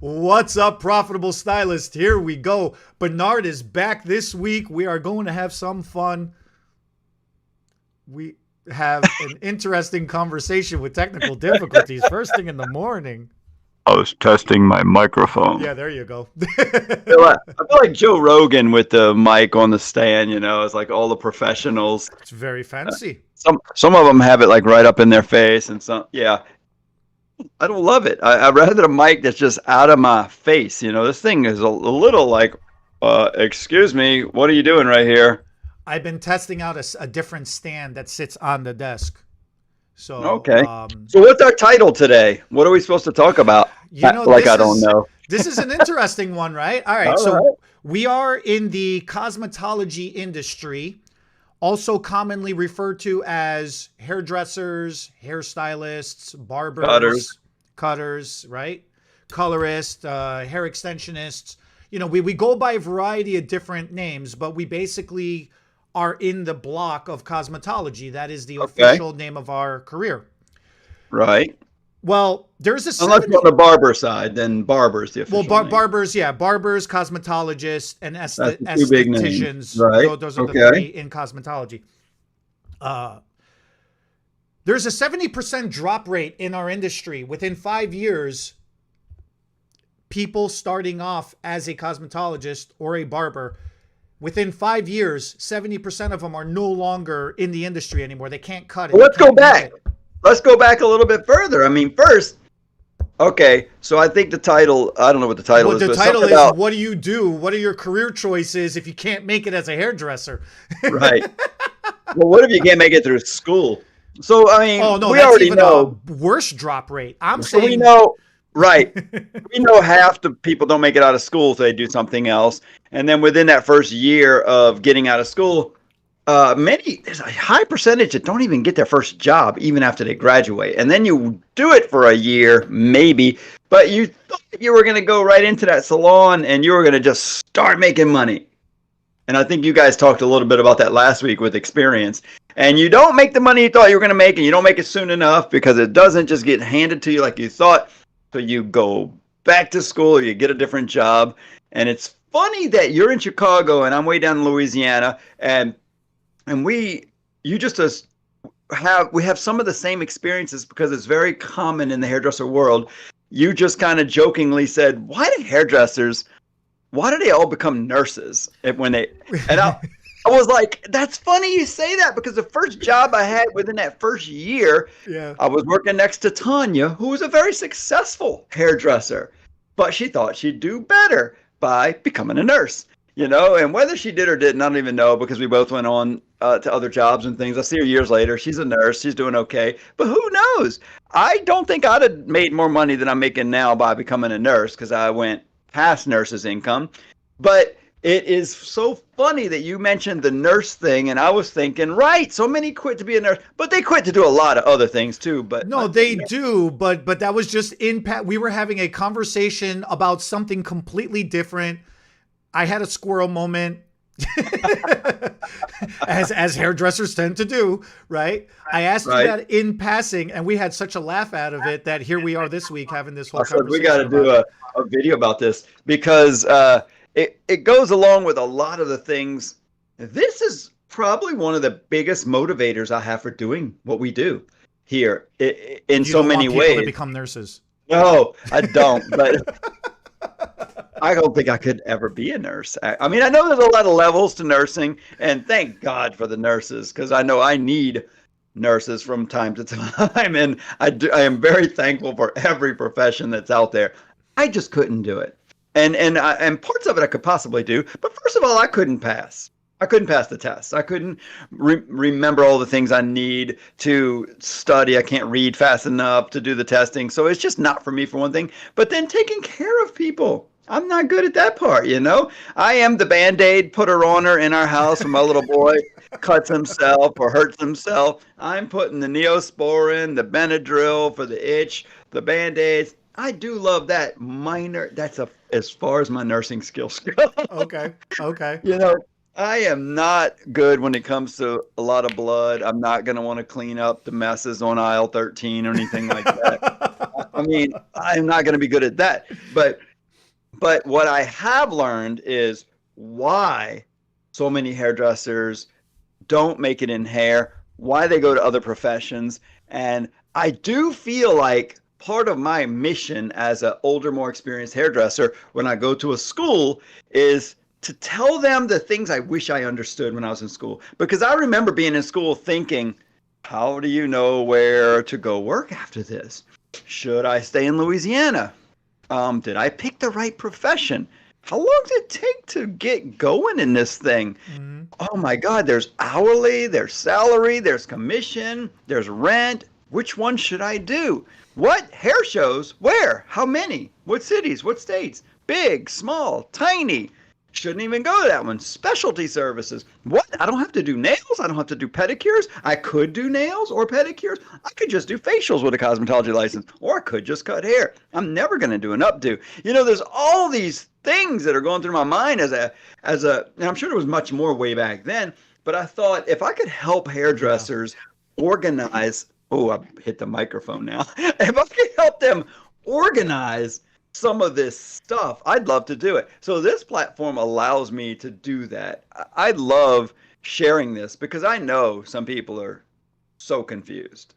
What's up, Profitable Stylist? Here we go. Bernard is back this week. We are going to have some fun. We have an interesting conversation with technical difficulties first thing in the morning. I was testing my microphone. Yeah, there you go. I feel like Joe Rogan with the mic on the stand, it's like all the professionals. It's very fancy. Some of them have it like right up in their face and some, yeah. I don't love it. I'd rather a mic that's just out of my face. This thing is a little like, excuse me, what are you doing right here? I've been testing out a different stand that sits on the desk. So okay. So what's our title today? What are we supposed to talk about? I don't know. This is an interesting one, right? All right. So we are in the cosmetology industry, also commonly referred to as hairdressers, hairstylists, barbers, cutters, right? Colorists, hair extensionists. We go by a variety of different names, but we basically are in the block of cosmetology. That is the official name of our career. Right. Well, there's a unless you're on the barber side, then barber's the official name. Barbers, yeah, barbers, cosmetologists, and estheticians. Right. Those are the three in cosmetology. There's a 70% drop rate in our industry. Within 5 years, people starting off as a cosmetologist or a barber, within 5 years, 70% of them are no longer in the industry anymore. They can't cut it. Well, let's go back. Let's go back a little bit further. I mean, first, so I think the title, I don't know what the title is. The title is, what do you do? What are your career choices if you can't make it as a hairdresser? Right. Well, what if you can't make it through school? So, I mean, we already know. Worse drop rate. I'm saying. We know, right. We know half the people don't make it out of school, so they do something else. And then within that first year of getting out of school, there's a high percentage that don't even get their first job even after they graduate. And then you do it for a year, maybe, but you thought you were going to go right into that salon and you were going to just start making money. And I think you guys talked a little bit about that last week with experience. And you don't make the money you thought you were going to make, and you don't make it soon enough because it doesn't just get handed to you like you thought. So you go back to school or you get a different job. And it's funny that you're in Chicago and I'm way down in Louisiana, and we have some of the same experiences because it's very common in the hairdresser world. You just kind of jokingly said, why do they all become nurses I was like, that's funny you say that, because the first job I had within that first year, I was working next to Tanya, who was a very successful hairdresser, but she thought she'd do better by becoming a nurse, and whether she did or didn't, I don't even know, because we both went on to other jobs and things. I see her years later. She's a nurse. She's doing okay, but who knows? I don't think I'd have made more money than I'm making now by becoming a nurse, because I went past nurse's income. But it is so funny that you mentioned the nurse thing, and I was thinking, right, so many quit to be a nurse, but they quit to do a lot of other things too. But no, they do, but that was just we were having a conversation about something completely different. I had a squirrel moment, as hairdressers tend to do, right? I asked you that in passing, and we had such a laugh out of it that here we are this week having this whole conversation. We got to do a video about this, because it goes along with a lot of the things. This is probably one of the biggest motivators I have for doing what we do here in so many ways. To become nurses? No, I don't. But I don't think I could ever be a nurse. I mean, I know there's a lot of levels to nursing, and thank God for the nurses, because I know I need nurses from time to time, and I am very thankful for every profession that's out there. I just couldn't do it. And parts of it I could possibly do, but first of all, I couldn't pass. I couldn't pass the test. I couldn't remember all the things I need to study. I can't read fast enough to do the testing. So it's just not for me, for one thing. But then taking care of people, I'm not good at that part, I am the Band-Aid putter-oner in our house when my little boy cuts himself or hurts himself. I'm putting the Neosporin, the Benadryl for the itch, the Band-Aids. I do love that minor. That's as far as my nursing skills go. Okay. I am not good when it comes to a lot of blood. I'm not going to want to clean up the messes on aisle 13 or anything like that. I mean, I'm not going to be good at that. But what I have learned is why so many hairdressers don't make it in hair, why they go to other professions. And I do feel like part of my mission as an older, more experienced hairdresser when I go to a school is to tell them the things I wish I understood when I was in school. Because I remember being in school thinking, how do you know where to go work after this? Should I stay in Louisiana? Did I pick the right profession? How long did it take to get going in this thing? Mhm. Oh my God, there's hourly, there's salary, there's commission, there's rent. Which one should I do? What? Hair shows? Where? How many? What cities? What states? Big, small, tiny. Shouldn't even go to that one. Specialty services. What? I don't have to do nails. I don't have to do pedicures. I could do nails or pedicures. I could just do facials with a cosmetology license, or I could just cut hair. I'm never going to do an updo. You know, there's all these things that are going through my mind and I'm sure there was much more way back then, but I thought if I could help hairdressers organize, oh, I hit the microphone now. If I could help them organize some of this stuff, I'd love to do it. So this platform allows me to do that. I love sharing this because I know some people are so confused.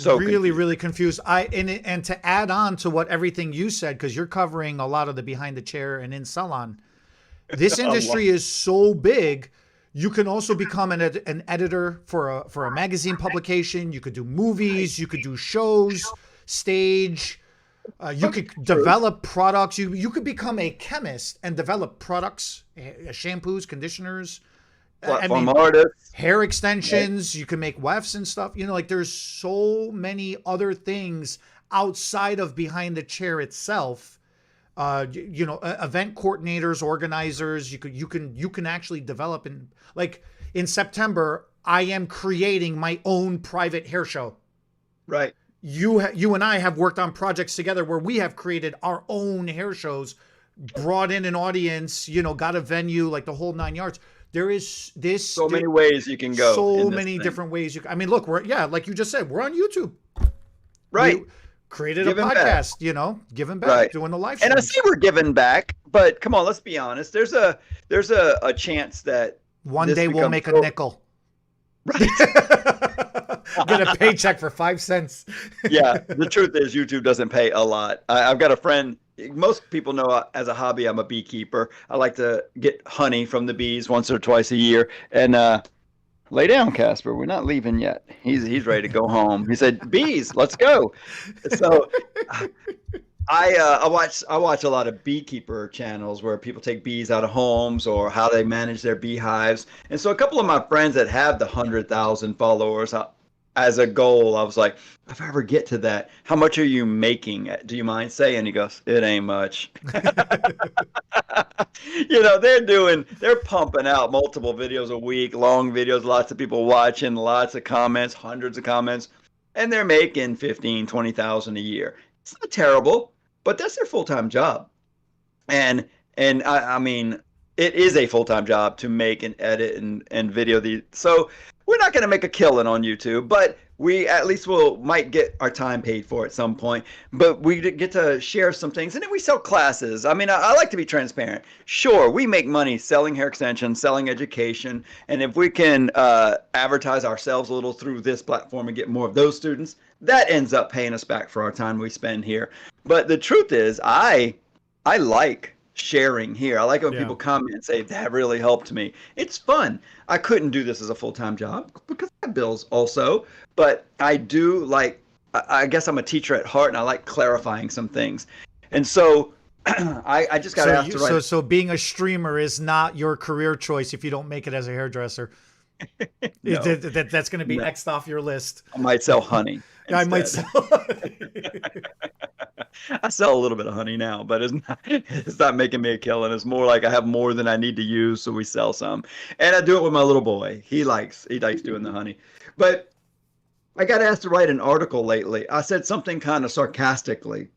Really confused. And to add on to what everything you said, because you're covering a lot of the behind the chair and in salon, this industry is so big. You can also become an editor for a magazine publication. You could do movies. You could do shows, stage. You could develop products. You could become a chemist and develop products, shampoos, conditioners, platform artists, hair extensions. Right. You can make wefts and stuff. You know, like there's so many other things outside of behind the chair itself. You know, event coordinators, organizers. You can actually develop like in September. I am creating my own private hair show. Right. You and I have worked on projects together where we have created our own hair shows, brought in an audience, you know, got a venue, like the whole 9 yards. There is many ways you can go. So many different ways I mean, look, like you just said, we're on YouTube. Right. We created a podcast, you know, giving back, right. Doing the live streams. And I see we're giving back, but come on, let's be honest. There's a chance that one day we'll make a nickel. Right. Get a paycheck for 5 cents. Yeah, the truth is YouTube doesn't pay a lot. I've got a friend, most people know as a hobby I'm a beekeeper. I like to get honey from the bees once or twice a year. And lay down, Casper, we're not leaving yet. He's ready to go home. He said, bees, let's go. So I watch a lot of beekeeper channels where people take bees out of homes or how they manage their beehives. And so a couple of my friends that have the 100,000 followers, as a goal, I was like, if I ever get to that, how much are you making? Do you mind saying? He goes, it ain't much. You know, they're pumping out multiple videos a week, long videos, lots of people watching, lots of comments, hundreds of comments, and they're making 15, 20,000 a year. It's not terrible, but that's their full-time job. And I mean, it is a full-time job to make and edit and video these. So we're not going to make a killing on YouTube, but we at least might get our time paid for at some point. But we get to share some things, and then we sell classes. I mean, I like to be transparent. Sure, we make money selling hair extensions, selling education, and if we can advertise ourselves a little through this platform and get more of those students, that ends up paying us back for our time we spend here. But the truth is, I like sharing here. I like when people comment and say, that really helped me. It's fun. I couldn't do this as a full-time job because I have bills also, but I do like, I guess I'm a teacher at heart and I like clarifying some things. And so I just got asked to write. So being a streamer is not your career choice if you don't make it as a hairdresser. No. That's going to be X'd off your list. I might sell honey. I might sell. I sell a little bit of honey now, but it's not making me a killing. It's more like I have more than I need to use, so we sell some. And I do it with my little boy. He likes doing the honey. But I got asked to write an article lately. I said something kind of sarcastically,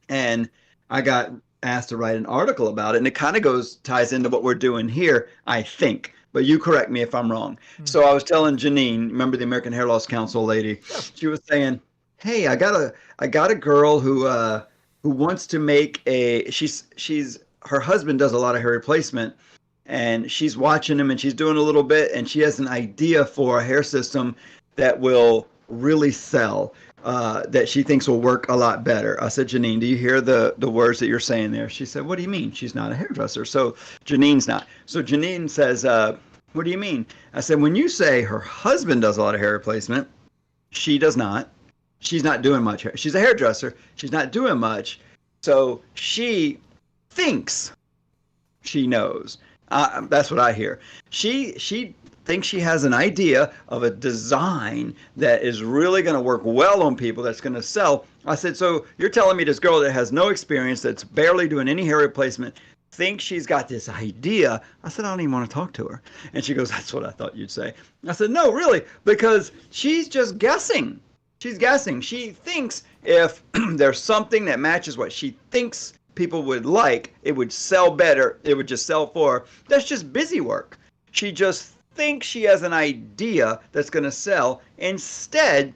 and I got asked to write an article about it, and it kind of ties into what we're doing here, I think. But you correct me if I'm wrong. Mm-hmm. So I was telling Janine, remember the American Hair Loss Council lady? She was saying, hey, I got a girl who wants to make she's her husband does a lot of hair replacement, and she's watching him and she's doing a little bit, and she has an idea for a hair system that will really sell, that she thinks will work a lot better. I said, Janine, do you hear the words that you're saying there? She said, what do you mean? She's not a hairdresser. So Janine's not. So Janine says, what do you mean? I said, when you say her husband does a lot of hair replacement, she does not. She's not doing much. She's a hairdresser. She's not doing much. So she thinks she knows. That's what I hear. She thinks she has an idea of a design that is really going to work well on people, that's going to sell. I said, so you're telling me this girl that has no experience, that's barely doing any hair replacement, thinks she's got this idea? I said, I don't even want to talk to her. And she goes, that's what I thought you'd say. I said, no, really, because she's just guessing. She's guessing. She thinks if there's something that matches what she thinks people would like, it would sell better. It would just sell for her. That's just busy work. She just thinks she has an idea that's going to sell. Instead,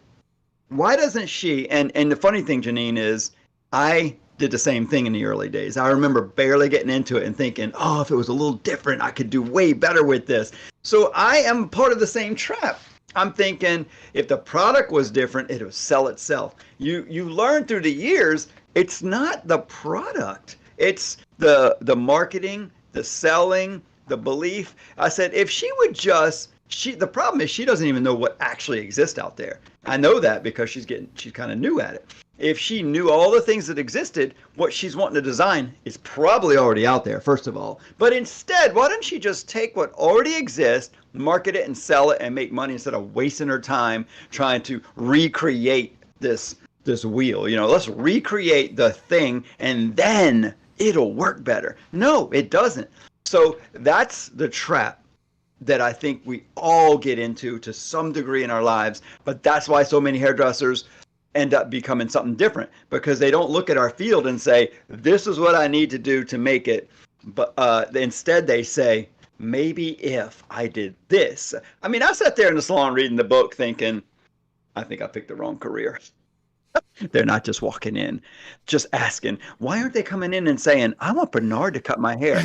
why doesn't she? And the funny thing, Janine, is I did the same thing in the early days. I remember barely getting into it and thinking, oh, if it was a little different, I could do way better with this. So I am part of the same trap. I'm thinking if the product was different, it would sell itself. You learn through the years, it's not the product. It's the marketing, the selling, the belief. I said, if she would just, the problem is she doesn't even know what actually exists out there. I know that because she's kind of new at it. If she knew all the things that existed, what she's wanting to design is probably already out there, first of all. But instead, why don't she just take what already exists, market it and sell it and make money instead of wasting her time trying to recreate this wheel? You know, let's recreate the thing and then it'll work better. No, it doesn't. So that's the trap that I think we all get into to some degree in our lives. But that's why so many hairdressers end up becoming something different, because they don't look at our field and say, this is what I need to do to make it. But instead they say, maybe if I did this. I mean, I sat there in the salon reading the book thinking, I think I picked the wrong career. They're not just walking in, just asking, why aren't they coming in and saying, I want Bernard to cut my hair?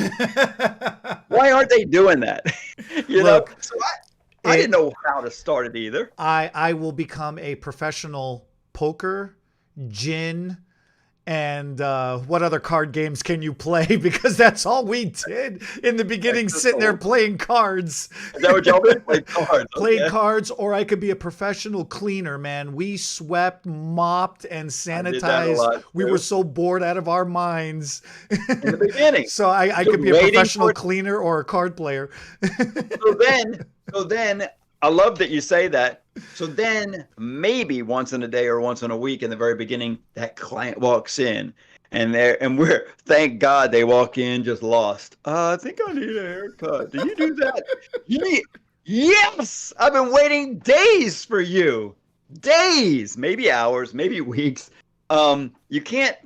Why aren't they doing that? You Look, know, so I didn't know how to start it either. I will become a professional poker, gin, and what other card games can you play? Because that's all we did in the beginning, sitting there playing cards. Is that what y'all did? Played cards. Played cards, or I could be a professional cleaner, man. We swept, mopped, and sanitized. We were so bored out of our minds. In the beginning. So I could be a professional cleaner or a card player. So then, I love that you say that. So then maybe once in a day or once in a week in the very beginning, that client walks in and we're, thank God they walk in just lost. I think I need a haircut. Do you do that? Yes, I've been waiting days for you. Days, maybe hours, maybe weeks. You can't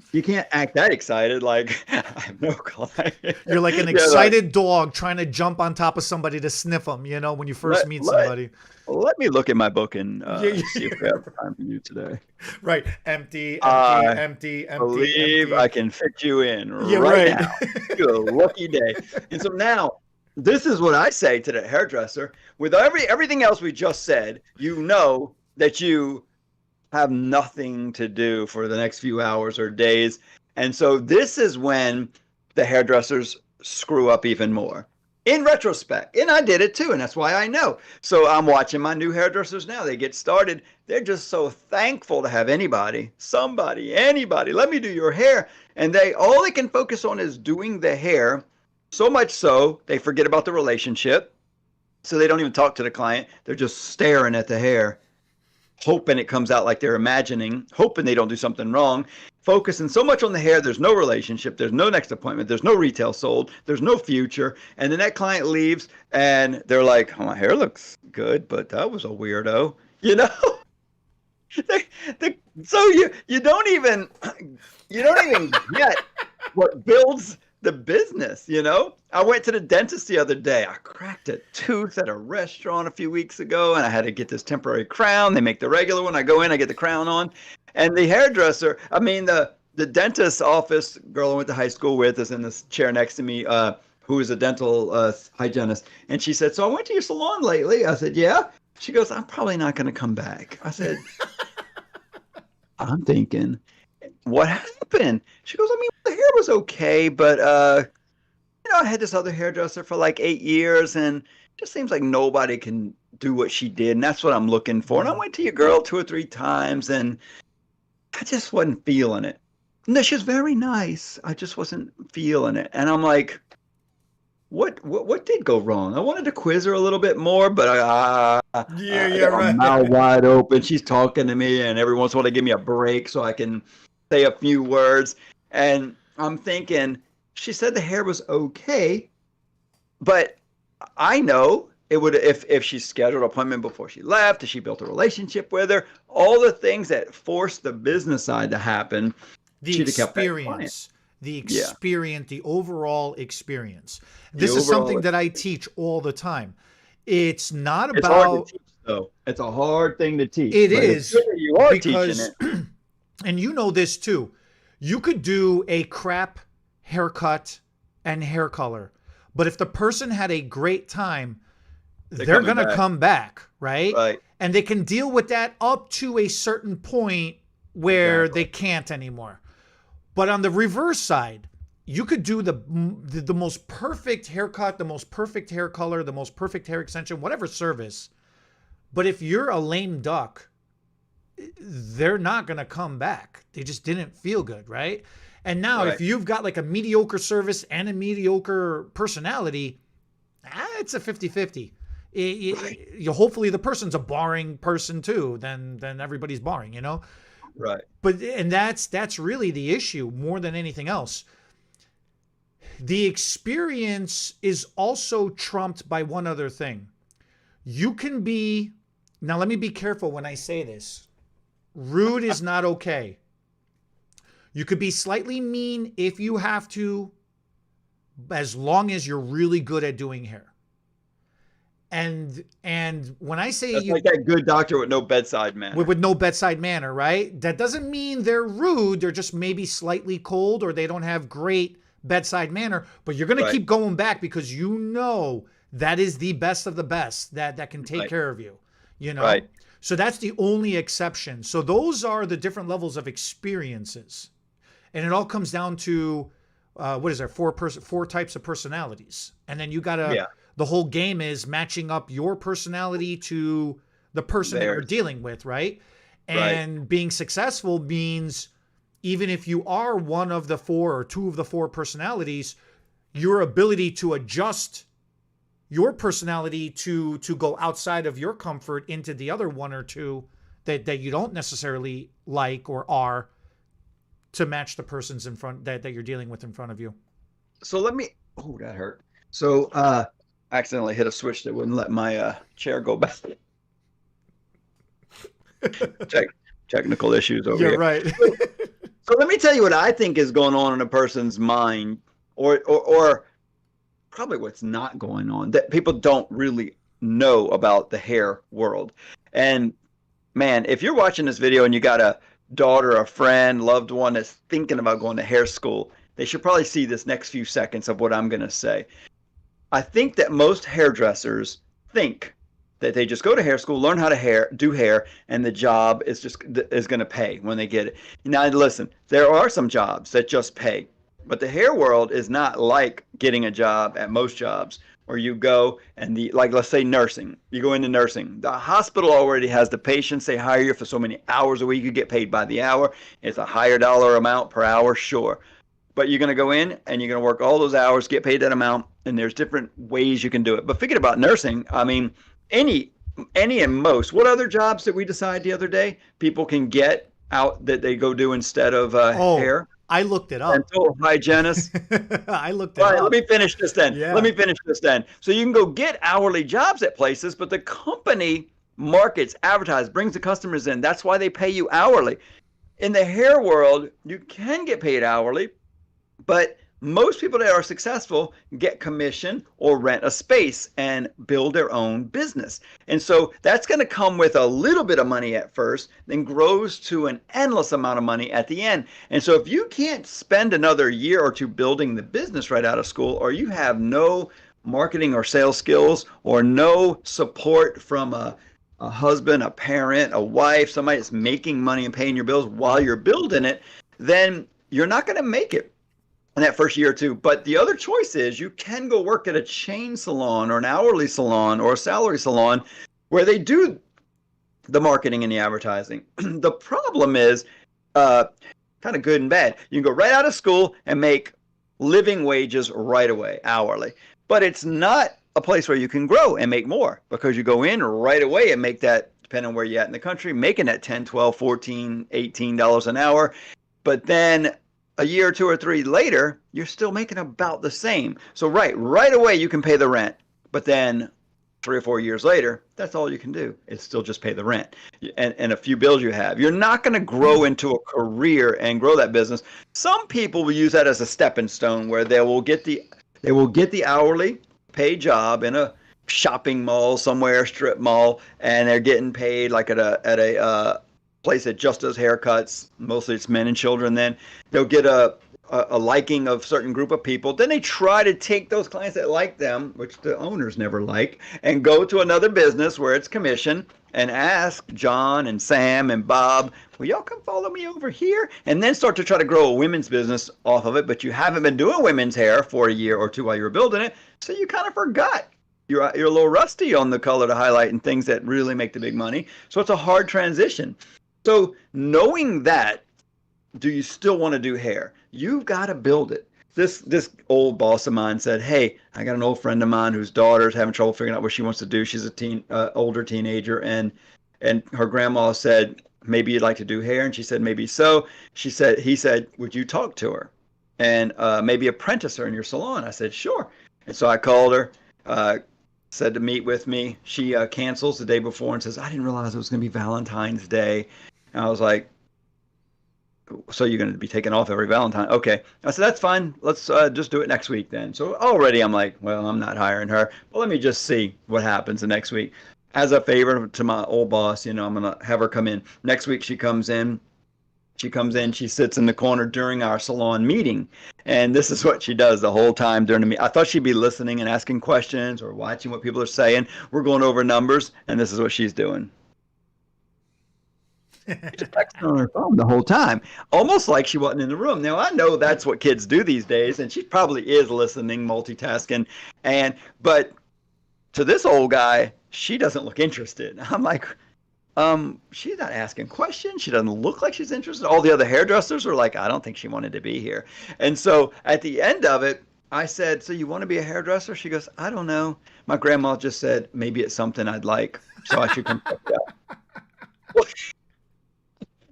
act that excited. Like, I have no client. You're like an excited dog trying to jump on top of somebody to sniff them, you know, when you first meet somebody. Let me look at my book and see if we have time for you today. Right. Empty. Believe I can fit you in right now. You're a lucky day. And so now, this is what I say to the hairdresser. With everything else we just said, you know that you have nothing to do for the next few hours or days. And so this is when the hairdressers screw up even more. In retrospect, and I did it too, and that's why I know. So I'm watching my new hairdressers now. They get started. They're just so thankful to have anybody, let me do your hair. And all they can focus on is doing the hair. So much so, they forget about the relationship. So they don't even talk to the client. They're just staring at the hair, hoping it comes out like they're imagining, hoping they don't do something wrong, focusing so much on the hair, there's no relationship, there's no next appointment, there's no retail sold, there's no future. And then that client leaves and they're like, oh, my hair looks good, but that was a weirdo, you know? So you don't even get what builds the business, you know? I went to the dentist the other day. I cracked a tooth at a restaurant a few weeks ago, and I had to get this temporary crown. They make the regular one. I go in, I get the crown on, And the hairdresser, I mean, the dentist's office girl I went to high school with is in this chair next to me, who is a dental hygienist. And she said, "So I went to your salon lately." I said, "Yeah." She goes, "I'm probably not going to come back." I said, "I'm thinking, what happened?" She goes, "I mean, the hair was okay, but I had this other hairdresser for like 8 years, and it just seems like nobody can do what she did, and that's what I'm looking for. And I went to your girl 2 or 3 times, and I just wasn't feeling it. No, she was very nice. I just wasn't feeling it." And I'm like, what did go wrong? I wanted to quiz her a little bit more, but I got my right. mouth wide open. She's talking to me, and every once in a while they give me a break so I can say a few words. And I'm thinking, she said the hair was okay, but I know it would if she scheduled an appointment before she left, if she built a relationship with her, all the things that forced the business side to happen, The she'd have kept that client. experience, the Yeah, experience, the overall experience. the This is something overall. that I teach all the time. It's not It's hard to about, teach, though. It's a hard thing to teach, it but it's is good that you are teaching because, it. and you know this too, you could do a crap haircut and hair color, but if the person had a great time, they're Coming going to back, come back, right? right? And they can deal with that up to a certain point where Exactly. they can't anymore. But on the reverse side, you could do the most perfect haircut, the most perfect hair color, the most perfect hair extension, whatever service. But if you're a lame duck, they're not going to come back. They just didn't feel good, right? And now if Right. you've got like a mediocre service and a mediocre personality, it's a 50-50. Hopefully the person's a boring person too, then everybody's boring, you know? Right. But and that's really the issue more than anything else. The experience is also trumped by one other thing. You can be, now let me be careful when I say this. Rude is not okay. You could be slightly mean if you have to, as long as you're really good at doing hair. And when I say That's you, like that good doctor with no bedside manner. with no bedside manner, right? That doesn't mean they're rude. They're just maybe slightly cold or they don't have great bedside manner, but you're going to Right. keep going back because you know that is the best of the best that can take Right. care of you, you know? Right. So that's the only exception. So those are the different levels of experiences. And it all comes down to, what is there? Four types of personalities. And then you got to, Yeah. the whole game is matching up your personality to the person that you're Theirs. dealing with, right? Right. And being successful means even if you are one of the four or two of the four personalities, your ability to adjust your personality to go outside of your comfort into the other one or two that you don't necessarily like or are, to match the persons in front that you're dealing with in front of you. So let me. Oh, that hurt. So I accidentally hit a switch that wouldn't let my chair go back. Technical issues over Yeah, here. right. So let me tell you what I think is going on in a person's mind, or probably what's not going on that people don't really know about the hair world. And man, if you're watching this video and you got a daughter, a friend, loved one that's thinking about going to hair school, they should probably see this next few seconds of what I'm going to say. I think that most hairdressers think that they just go to hair school, learn how to do hair, and the job is going to pay when they get it. Now, listen, there are some jobs that just pay, but the hair world is not like getting a job at most jobs where you go and let's say nursing. You go into nursing. The hospital already has the patients. They hire you for so many hours a week. You get paid by the hour. It's a higher dollar amount per hour, sure. But you're going to go in and you're going to work all those hours, get paid that amount, and there's different ways you can do it. But forget about nursing. I mean, any and most. What other jobs did we decide the other day people can get out that they go do instead of hair? I looked it up. Dental hygienist. I looked it All right, up. let me finish this then. Yeah. Let me finish this then. So you can go get hourly jobs at places, but the company markets, advertises, brings the customers in. That's why they pay you hourly. In the hair world, you can get paid hourly, but most people that are successful get commission or rent a space and build their own business. And so that's going to come with a little bit of money at first, then grows to an endless amount of money at the end. And so if you can't spend another year or two building the business right out of school, or you have no marketing or sales skills, or no support from a husband, a parent, a wife, somebody that's making money and paying your bills while you're building it, then you're not going to make it in that first year or two. But the other choice is you can go work at a chain salon or an hourly salon or a salary salon where they do the marketing and the advertising. The problem is kind of good and bad. You can go right out of school and make living wages right away, hourly. But it's not a place where you can grow and make more, because you go in right away and make that, depending on where you're at in the country, making that $10, $12, $14, $18 an hour. But then a year or two or three later, you're still making about the same. So right away you can pay the rent, but then 3 or 4 years later, that's all you can do. It's still just pay the rent and a few bills you have. You're not going to grow into a career and grow that business. Some people will use that as a stepping stone, where they will get the hourly paid job in a shopping mall somewhere, strip mall, and they're getting paid like at a place that just does haircuts. Mostly it's men and children. Then they'll get a liking of certain group of people. Then they try to take those clients that like them, which the owners never like, and go to another business where it's commission and ask John and Sam and Bob, will y'all come follow me over here? And then start to try to grow a women's business off of it. But you haven't been doing women's hair for a year or two while you were building it, so you kind of forgot. You're a little rusty on the color to highlight and things that really make the big money. So it's a hard transition. So knowing that, do you still want to do hair? You've got to build it. This old boss of mine said, hey, I got an old friend of mine whose daughter's having trouble figuring out what she wants to do. She's older teenager, and her grandma said, maybe you'd like to do hair. And she said, maybe so. He said, would you talk to her and maybe apprentice her in your salon? I said, sure. And so I called her, said to meet with me. She cancels the day before and says, I didn't realize it was going to be Valentine's Day. And I was like, so you're going to be taking off every Valentine? Okay. I said, that's fine. Let's just do it next week then. So already I'm like, well, I'm not hiring her, but let me just see what happens the next week. As a favor to my old boss, I'm going to have her come in. Next week she comes in. She sits in the corner during our salon meeting. And this is what she does the whole time during the meeting. I thought she'd be listening and asking questions or watching what people are saying. We're going over numbers, and this is what she's doing. Just texting on her phone the whole time, almost like she wasn't in the room. Now I know that's what kids do these days, and she probably is listening, multitasking, but to this old guy, she doesn't look interested. I'm like, she's not asking questions. She doesn't look like she's interested. All the other hairdressers are like, I don't think she wanted to be here. And so at the end of it, I said, so you want to be a hairdresser? She goes, I don't know. My grandma just said maybe it's something I'd like, so I should come check it out. Well,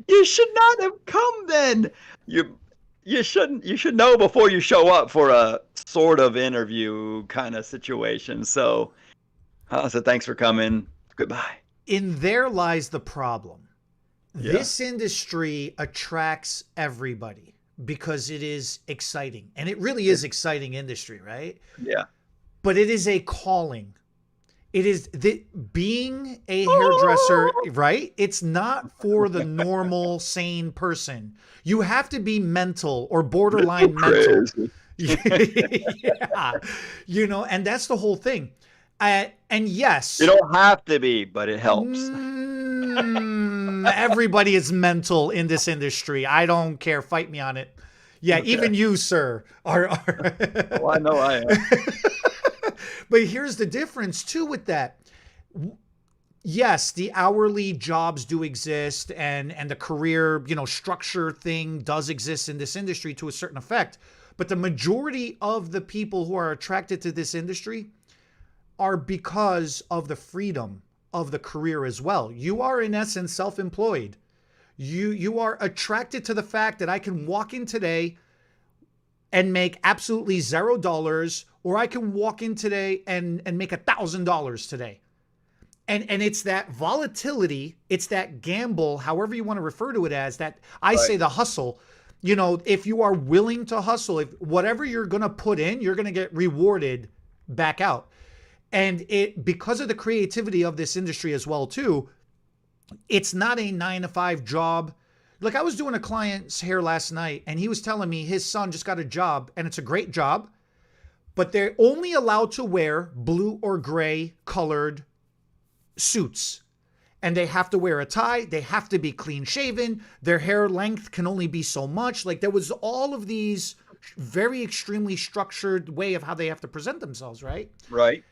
you should not have come then. You should know before you show up for a sort of interview kind of situation. So I said, thanks for coming. Goodbye. In there lies the problem. Yeah. This industry attracts everybody because it is exciting. And it really is exciting industry, right? Yeah. But it is a calling. It is being a hairdresser, right? It's not for the normal, sane person. You have to be mental or borderline mental. Yeah. And that's the whole thing. And yes. You don't have to be, but it helps. Everybody is mental in this industry. I don't care. Fight me on it. Yeah, okay. Even you, sir, are. Oh, I know I am. But here's the difference too with that. Yes, the hourly jobs do exist, and the career, structure thing does exist in this industry to a certain effect. But the majority of the people who are attracted to this industry are because of the freedom of the career as well. You are in essence self-employed. You are attracted to the fact that I can walk in today and make absolutely $0, or I can walk in today and make $1,000 today. And it's that volatility, it's that gamble, however you want to refer to it as, that I say the hustle. You know, if you are willing to hustle, if whatever you're going to put in, you're going to get rewarded back out. And it, because of the creativity of this industry as well too, it's not a 9 to 5 job. Like, I was doing a client's hair last night and he was telling me his son just got a job, and it's a great job, but they're only allowed to wear blue or gray colored suits. And they have to wear a tie. They have to be clean shaven. Their hair length can only be so much. Like, there was all of these very extremely structured way of how they have to present themselves, right? Right.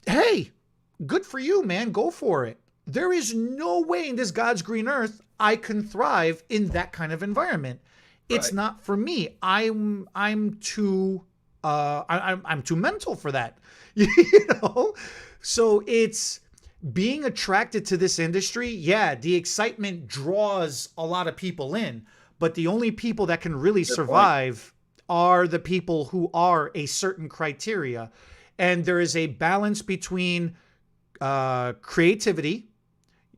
Hey, good for you, man. Go for it. There is no way in this God's green earth I can thrive in that kind of environment. It's Right. not for me. I'm too I'm too mental for that. You know? So it's being attracted to this industry. Yeah, the excitement draws a lot of people in, but the only people that can really Good point. survive are the people who are a certain criteria. And there is a balance between creativity.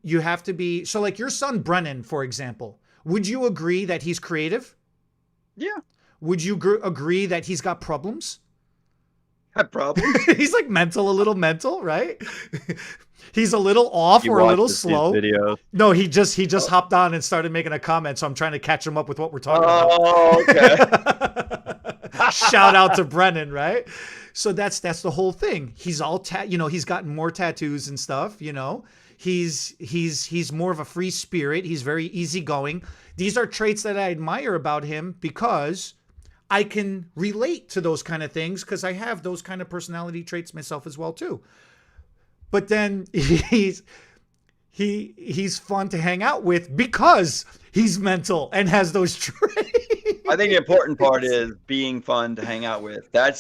You have to be, so like your son Brennan, for example, would you agree that he's creative? Yeah. Would you agree that he's got problems? Had problems. He's like a little mental, right? He's a little off You or a little watched slow. these videos. No, he just hopped on and started making a comment, so I'm trying to catch him up with what we're talking Oh, okay. about. Shout out to Brennan, right? So that's the whole thing. He's all he's gotten more tattoos and stuff, you know. He's more of a free spirit. He's very easygoing. These are traits that I admire about him because I can relate to those kind of things because I have those kind of personality traits myself as well too. But then he's fun to hang out with because he's mental and has those traits. I think the important part is being fun to hang out with. They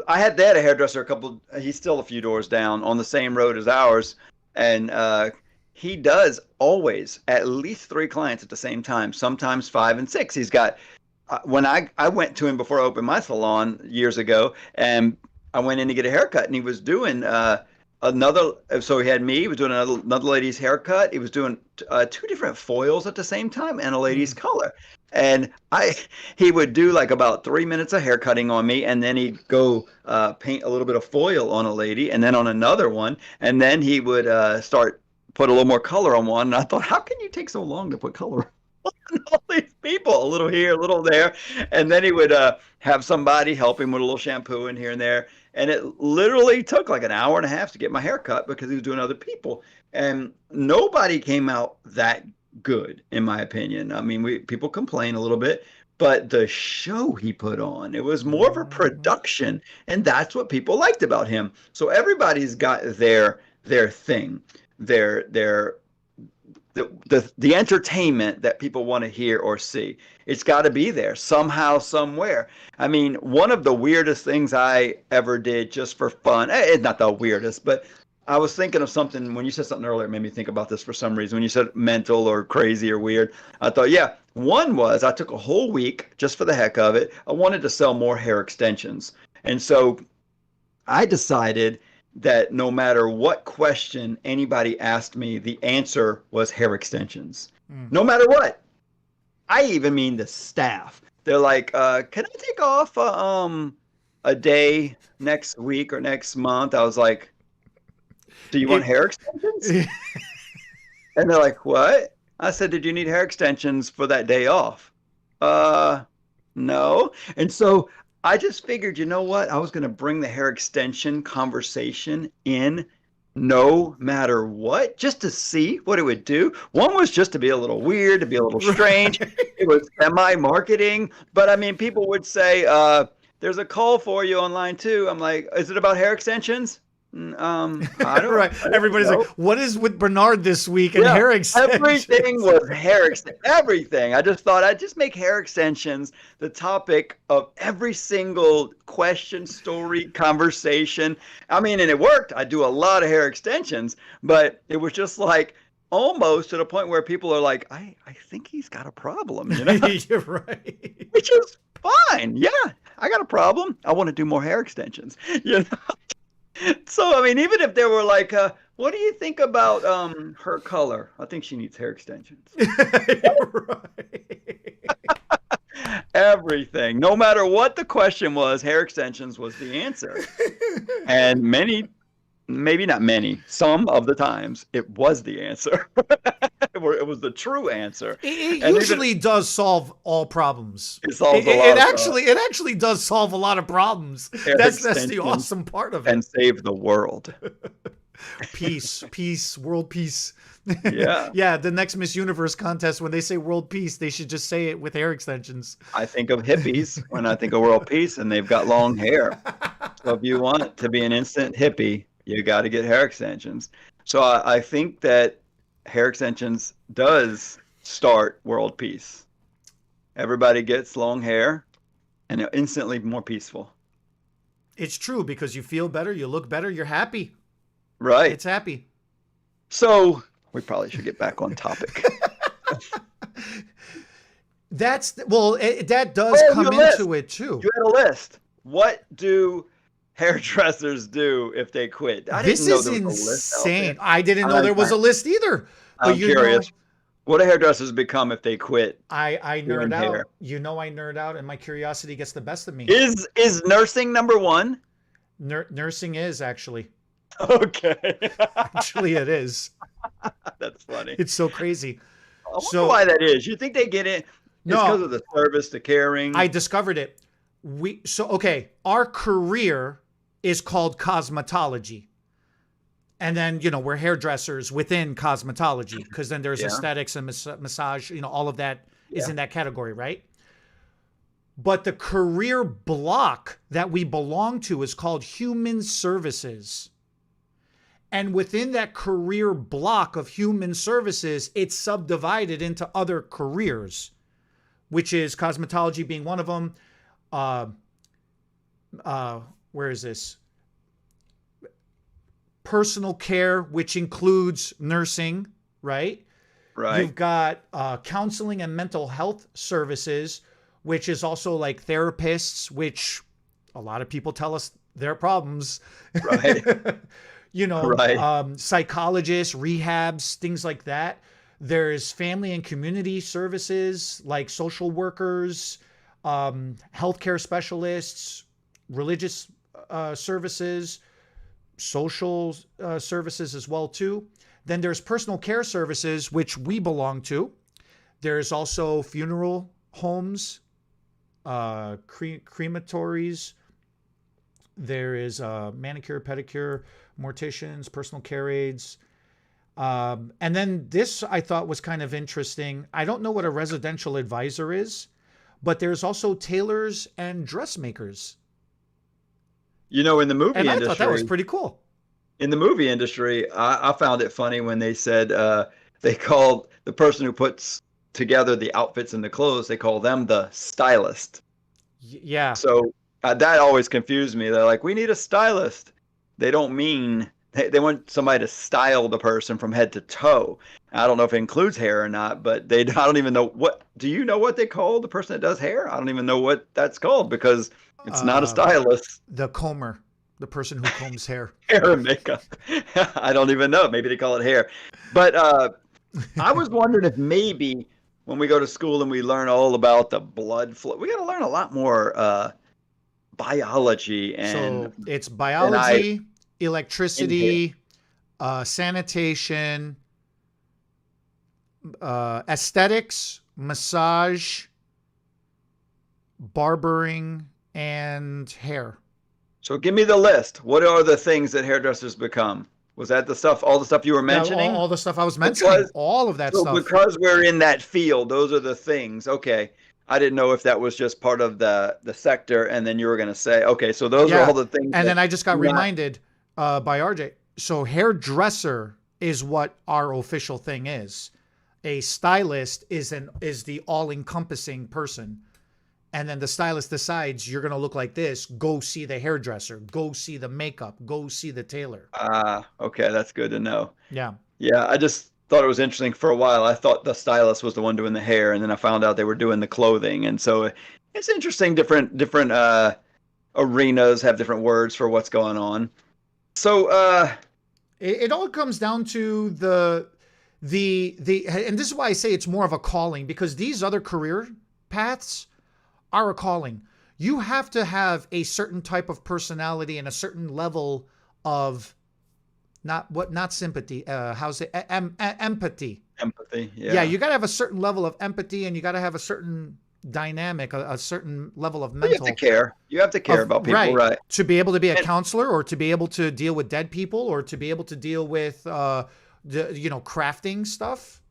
had a hairdresser he's still a few doors down on the same road as ours. And he does always at least 3 clients at the same time, sometimes 5 and 6. He's got, when I went to him before I opened my salon years ago, and I went in to get a haircut, and he was doing so he had me, he was doing another lady's haircut. He was doing 2 different foils at the same time and a lady's color. And he would do like about 3 minutes of hair cutting on me, and then he'd go paint a little bit of foil on a lady, and then on another one, and then he would start put a little more color on one. And I thought, how can you take so long to put color on all these people? A little here, a little there, and then he would have somebody help him with a little shampoo in here and there. And it literally took like an hour and a half to get my hair cut because he was doing other people, and nobody came out that good, in my opinion. I mean, people complain a little bit, but the show he put on, it was more of a production, and that's what people liked about him. So everybody's got their thing, the entertainment that people want to hear or see. It's got to be there somehow, somewhere. I mean, one of the weirdest things I ever did just for fun, it's not the weirdest, but I was thinking of something when you said something earlier. It made me think about this for some reason. When you said mental or crazy or weird, I thought, yeah, one was I took a whole week just for the heck of it. I wanted to sell more hair extensions. And so I decided that no matter what question anybody asked me, the answer was hair extensions. No matter what. I even mean the staff. They're like, can I take off a day next week or next month? I was like, do you want hair extensions? And they're like, what? I said, did you need hair extensions for that day off? No. And so I just figured, you know what? I was going to bring the hair extension conversation in no matter what, just to see what it would do. One was just to be a little weird, to be a little strange. It was semi-marketing. But I mean, people would say, there's a call for you online too. I'm like, is it about hair extensions? I don't right. Everybody's like, what is with Bernard this week and hair extensions? Everything was hair extensions. Everything. I just thought I'd just make hair extensions the topic of every single question, story, conversation. I mean, and it worked. I do a lot of hair extensions, but it was just like almost to the point where people are like, I think he's got a problem, you know? You're right. Which is fine. Yeah, I got a problem. I want to do more hair extensions, you know? So, I mean, even if they were like, what do you think about her color? I think she needs hair extensions. You're right. Everything. No matter what the question was, hair extensions was the answer. And many, maybe not many, some of the times it was the answer. It was the true answer. It And usually does solve all problems. it solves a lot of problems. It actually does solve a lot of problems. Hair That's the extensions awesome part of it. and save the world. Peace, world peace. Yeah. Yeah, the next Miss Universe contest, when they say world peace, they should just say it with hair extensions. I think of hippies when I think of world peace, and they've got long hair. So if you want to be an instant hippie, you got to get hair extensions. So I think that hair extensions does start world peace. Everybody gets long hair and they're instantly more peaceful. It's true, because you feel better, you look better, you're happy. Right. It's happy. So we probably should get back on topic. That does come into it too. You had a list. What do hairdressers do if they quit? This is insane. I didn't know there was a list either. I'm curious. What do hairdressers become if they quit? I nerd out. Hair? You know I nerd out, and my curiosity gets the best of me. Is nursing number one? Nursing is actually. Okay. Actually, it is. That's funny. It's so crazy. I wonder why that is. You think they get it? No, because of the service, the caring. I discovered it. Our career is called cosmetology. And then, we're hairdressers within cosmetology, because then there's aesthetics and massage, all of that is in that category, right? But the career block that we belong to is called human services. And within that career block of human services, it's subdivided into other careers, which is cosmetology being one of them. Where is this? Personal care, which includes nursing, right? Right. You've got counseling and mental health services, which is also like therapists, which a lot of people tell us their problems. Right. Psychologists, rehabs, things like that. There's family and community services like social workers, healthcare specialists, religious services, social services as well too. Then there's personal care services, which we belong to. There's also funeral homes, crematories. There is manicure, pedicure, morticians, personal care aides. And then this I thought was kind of interesting. I don't know what a residential advisor is, but there's also tailors and dressmakers. In the movie industry. And I thought that was pretty cool. In the movie industry, I found it funny when they said they called the person who puts together the outfits and the clothes, they call them the stylist. Yeah. So that always confused me. They're like, we need a stylist. They don't mean, they want somebody to style the person from head to toe. I don't know if it includes hair or not, but I don't even know do you know what they call the person that does hair? I don't even know what that's called, because it's not a stylist. The comber, the person who combs hair. Hair and makeup. I don't even know. Maybe they call it hair. But I was wondering if maybe when we go to school and we learn all about the blood flow, we got to learn a lot more biology. And so it's biology, electricity, sanitation, aesthetics, massage, barbering, and hair. So give me the list. What are the things that hairdressers become? Was that all the stuff you were mentioning? Yeah, all the stuff I was mentioning. All of that stuff. Because we're in that field, those are the things. Okay. I didn't know if that was just part of the sector, and then you were going to say, okay, so those are all the things. And then I just got reminded by RJ. So hairdresser is what our official thing is. A stylist is the all-encompassing person. And then the stylist decides you're going to look like this. Go see the hairdresser. Go see the makeup. Go see the tailor. Okay. That's good to know. Yeah. Yeah. I just thought it was interesting. For a while, I thought the stylist was the one doing the hair, and then I found out they were doing the clothing. And so it's interesting. Different arenas have different words for what's going on. So it all comes down to the and this is why I say it's more of a calling, because these other career paths are a calling. You have to have a certain type of personality and a certain level of not sympathy. How's it? Empathy. Empathy. Yeah, Yeah. you got to have a certain level of empathy, and you got to have a certain dynamic, a certain level of You have to mental care. You have to care about people, right? to be able to be a And counselor, or to be able to deal with dead people, or to be able to deal with crafting stuff.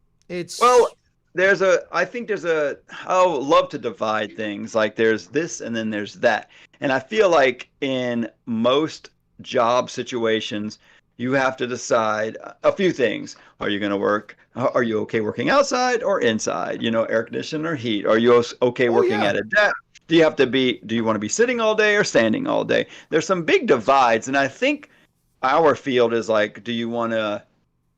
well, It's I think there's I love to divide things. Like there's this and then there's that. And I feel like in most job situations, you have to decide a few things. Are you going to work? Are you okay working outside or inside? Air conditioning or heat? Are you okay oh working yeah. at a desk? Do you want to be sitting all day or standing all day? There's some big divides. And I think our field is like, do you want to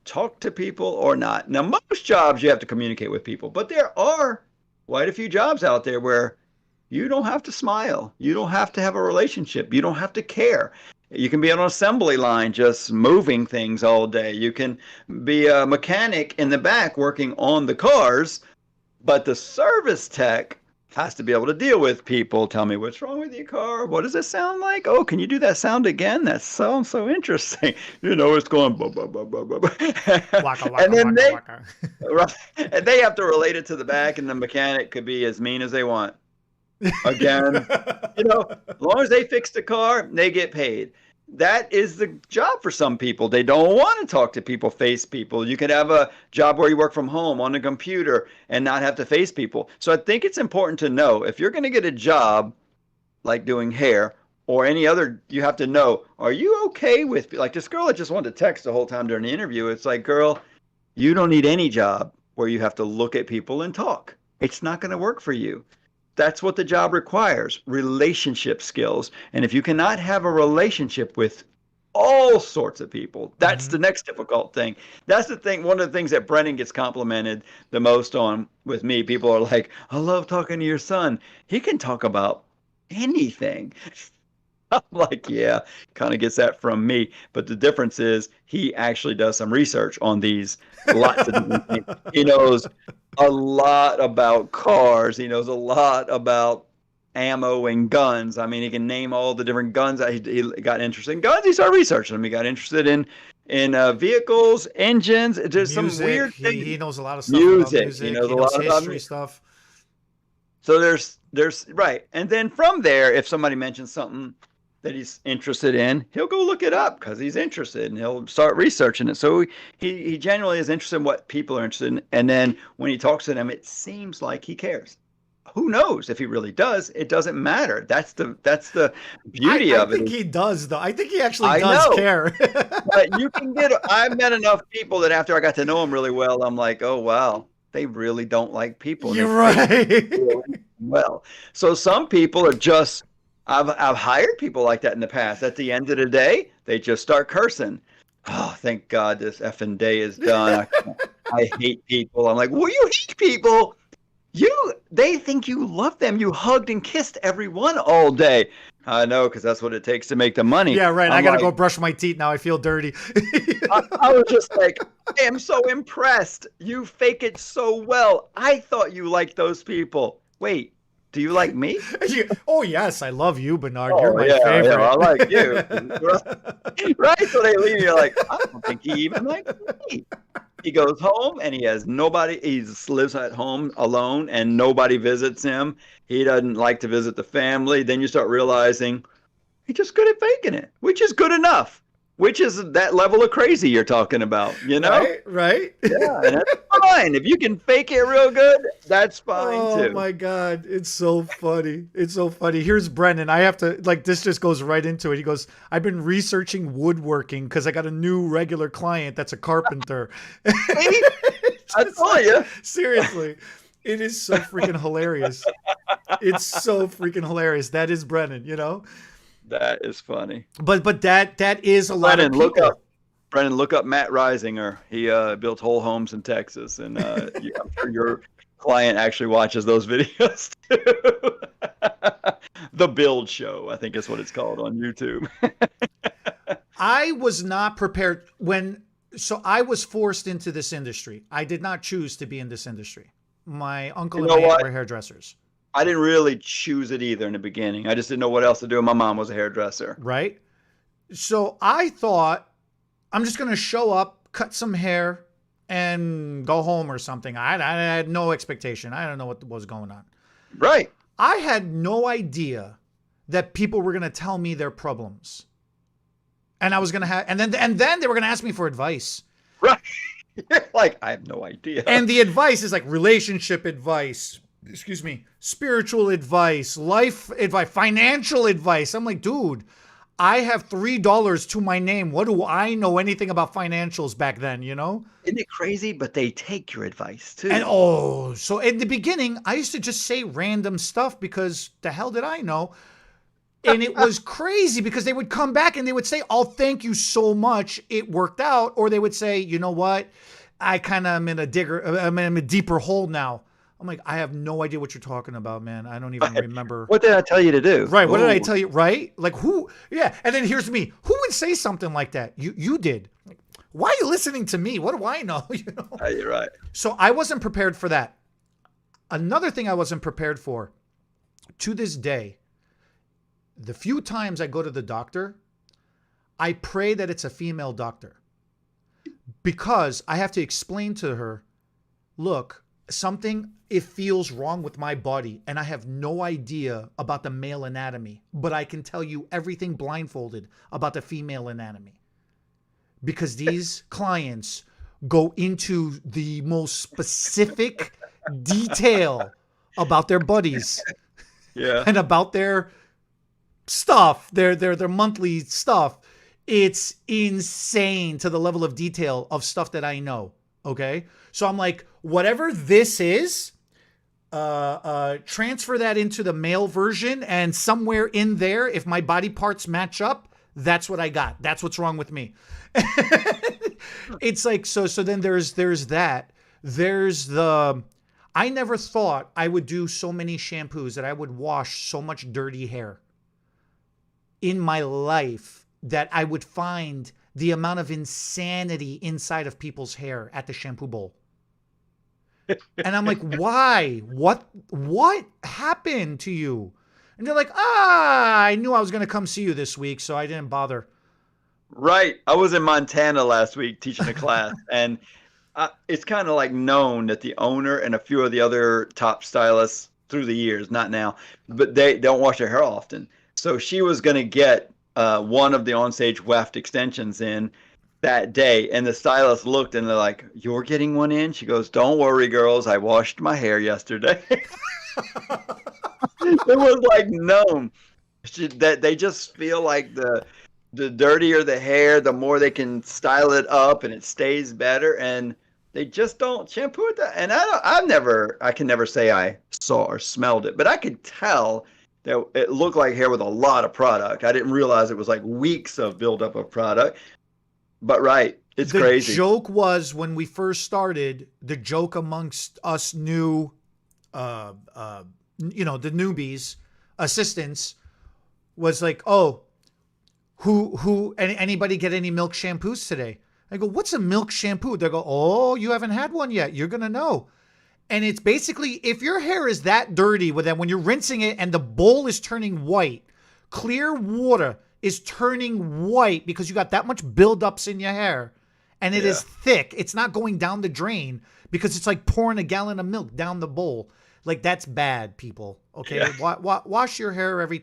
talk to people or not? Now, most jobs you have to communicate with people, but there are quite a few jobs out there where you don't have to smile. You don't have to have a relationship. You don't have to care. You can be on an assembly line just moving things all day. You can be a mechanic in the back working on the cars, but the service tech has to be able to deal with people. Tell me what's wrong with your car. What does it sound like? Oh, can you do that sound again? That sounds so interesting. It's going blah, blah, blah, blah, blah, blah. Waka And waka then waka waka. right, and they have to relate it to the back, and the mechanic could be as mean as they want. Again, as long as they fix the car, they get paid. That is the job for some people. They don't want to talk to people, face people. You could have a job where you work from home on a computer and not have to face people. So I think it's important to know if you're going to get a job like doing hair or any other, you have to know, are you okay with, like this girl that just wanted to text the whole time during the interview? It's like, girl, you don't need any job where you have to look at people and talk. It's not going to work for you. That's what the job requires, relationship skills. And if you cannot have a relationship with all sorts of people, that's the next difficult thing. That's the thing. One of the things that Brennan gets complimented the most on with me, people are like, I love talking to your son. He can talk about anything. I'm like, yeah, kind of gets that from me. But the difference is he actually does some research on these lots of different things. He knows a lot about cars. He knows a lot about ammo and guns. I mean, he can name all the different guns. He got interested in guns. He started researching them. He got interested in vehicles, engines. There's some Music. weird things. He knows a lot of stuff about He music. knows He a knows lot about history music. stuff. So there's right. And then from there, if somebody mentions something that he's interested in, he'll go look it up because he's interested and he'll start researching it. So he genuinely is interested in what people are interested in. And then when he talks to them, it seems like he cares. Who knows if he really does? It doesn't matter. That's the beauty of it. I think he does, though. I think he actually I does know. care. But you can I've met enough people that after I got to know them really well, I'm like, oh, wow, they really don't like people. You're right. Really well. So some people are just, I've hired people like that in the past. At the end of the day, they just start cursing. Oh, thank God this effing day is done. I hate people. I'm like, well, you hate people. They think you love them. You hugged and kissed everyone all day. I know, because that's what it takes to make the money. Yeah, right. I gotta go brush my teeth now. I feel dirty. I was just like, I am so impressed. You fake it so well. I thought you liked those people. Wait, do you like me? Oh yes, I love you, Bernard. You're my favorite. Yeah, I like you. Right? So they leave. You're like, I don't think he even likes me. He goes home and he has nobody. He lives at home alone and nobody visits him. He doesn't like to visit the family. Then you start realizing he's just good at faking it, which is good enough. Which is that level of crazy you're talking about, Right? Yeah, and that's fine. If you can fake it real good, that's fine too. Oh my God. It's so funny. It's so funny. Here's Brennan. I have to, this just goes right into it. He goes, I've been researching woodworking because I got a new regular client that's a carpenter. I told you. Seriously. It is so freaking hilarious. It's so freaking hilarious. That is Brennan, That is funny. But that is a lot of people. Brennan, look up Matt Risinger. He built whole homes in Texas, and I'm sure your client actually watches those videos too. The Build Show, I think is what it's called on YouTube. I was not prepared so I was forced into this industry. I did not choose to be in this industry. My uncle and aunt were hairdressers. I didn't really choose it either in the beginning. I just didn't know what else to do. My mom was a hairdresser. Right? So I thought I'm just going to show up, cut some hair, and go home or something. I had no expectation. I don't know what was going on. Right. I had no idea that people were going to tell me their problems. And I was going to have, and then they were going to ask me for advice. Right. Like, I have no idea. And the advice is like relationship advice, spiritual advice, life advice, financial advice. I'm like, dude, I have $3 to my name. What do I know anything about financials back then, you know? Isn't it crazy? But they take your advice too. And so in the beginning, I used to just say random stuff because the hell did I know? And it was crazy because they would come back and they would say, oh, thank you so much. It worked out. Or they would say, you know what? I kind of am in a deeper hole now. I'm like, I have no idea what you're talking about, man. I don't even remember. What did I tell you to do? Right. What did I tell you? Right. Like who? Yeah. And then here's me. Who would say something like that? You did. Why are you listening to me? What do I know? You know? You're right. So I wasn't prepared for that. Another thing I wasn't prepared for, to this day, the few times I go to the doctor, I pray that it's a female doctor. Because I have to explain to her, look, it feels wrong with my body, and I have no idea about the male anatomy, but I can tell you everything blindfolded about the female anatomy. Because these clients go into the most specific detail about their bodies. Yeah. And about their stuff, their monthly stuff. It's insane to the level of detail of stuff that I know. Okay. So I'm like, whatever this is, transfer that into the male version, and somewhere in there, if my body parts match up, that's what I got. That's what's wrong with me. It's like, so then there's that. There's I never thought I would do so many shampoos, that I would wash so much dirty hair in my life, that I would find the amount of insanity inside of people's hair at the shampoo bowl. And I'm like, why? What happened to you? And they're like, I knew I was going to come see you this week, so I didn't bother. Right. I was in Montana last week teaching a class, and it's kind of like known that the owner and a few of the other top stylists through the years, not now, but they don't wash their hair often. So she was going to get one of the onstage weft extensions in that day, and the stylist looked and they're like, "You're getting one in?" She goes, "Don't worry, girls. I washed my hair yesterday." It was like known that they just feel like the dirtier the hair, the more they can style it up and it stays better, and they just don't shampoo it. And I can never say I saw or smelled it, but I could tell that it looked like hair with a lot of product. I didn't realize it was like weeks of buildup of product. But right, it's crazy. The joke was, when we first started, the joke amongst us new, the newbies, assistants, was like, "Oh, anybody get any milk shampoos today?" I go, "What's a milk shampoo?" They go, "Oh, you haven't had one yet. You're gonna know." And it's basically, if your hair is that dirty, when you're rinsing it and the bowl is turning white, clear water is turning white because you got that much buildups in your hair, and it is thick. It's not going down the drain because it's like pouring a gallon of milk down the bowl. Like, that's bad, people. Okay, wash your hair every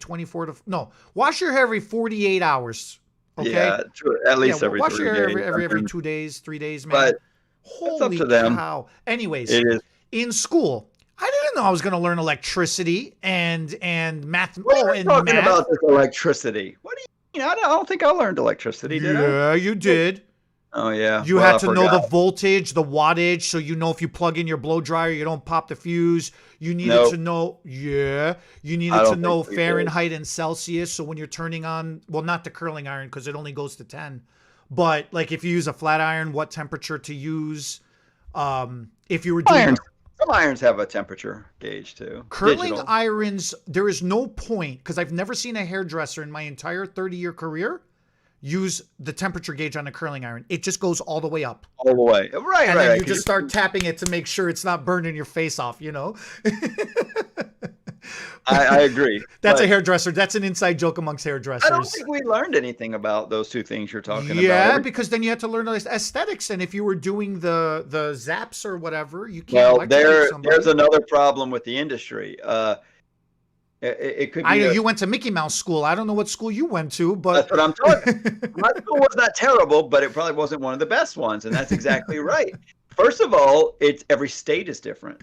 wash your hair every 48 hours. Okay, yeah, true. At least every wash 3 your hair days. every 2 days, 3 days, man. But holy it's up to them. cow! Anyways, it is. In school, I didn't know I was going to learn electricity and math. What are you talking about this electricity? What do you mean? I don't think I learned electricity, did I? Yeah, you did. Oh, yeah. You had to know the voltage, the wattage, so you know if you plug in your blow dryer, you don't pop the fuse. You needed to know, you needed to know Fahrenheit and Celsius. So when you're turning on, well, not the curling iron because it only goes to 10, but like if you use a flat iron, what temperature to use. If you were doing some irons have a temperature gauge too. Curling irons, there is no point, because I've never seen a hairdresser in my entire 30-year career use the temperature gauge on a curling iron. It just goes all the way up. All the way. Right, and then you just start tapping it to make sure it's not burning your face off, you know? I agree. That's a But hairdresser. That's an inside joke amongst I don't hairdressers. think we learned anything about those two things you're talking about. Yeah, because then you have to learn aesthetics, and if you were doing the zaps or whatever, you can't Well, electrocute there's somebody. another problem with the industry. It could I be know a. you went to Mickey Mouse school. I don't know what school you went to, but That's what I'm talking. My school was not terrible, but it probably wasn't one of the best ones, and that's exactly right. First of all, it's every state is different.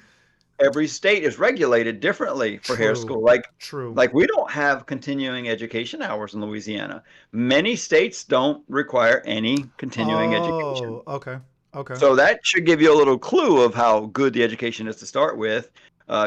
Every state is regulated differently for hair true, school. true. Like we don't have continuing education hours in Louisiana. Many states don't require any continuing education. Oh, okay, okay. So that should give you a little clue of how good the education is to start with.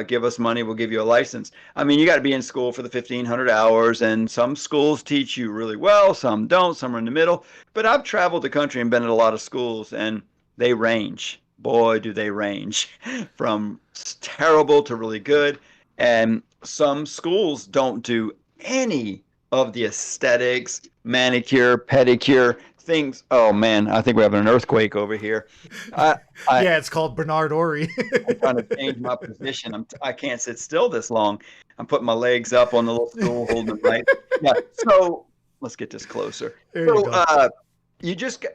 Give us money, we'll give you a license. I mean, you got to be in school for the 1,500 hours, and some schools teach you really well, some don't, some are in the middle. But I've traveled the country and been at a lot of schools, and they range. Boy, do they range from terrible to really good. And some schools don't do any of the aesthetics, manicure, pedicure things. Oh man, I think we're having an earthquake over here. I, I Yeah, it's called Bernard Ori. I'm trying to change my position. I can't sit still this long. I'm putting my legs up on the little stool, holding them right. Yeah. So let's get this closer. There you So go.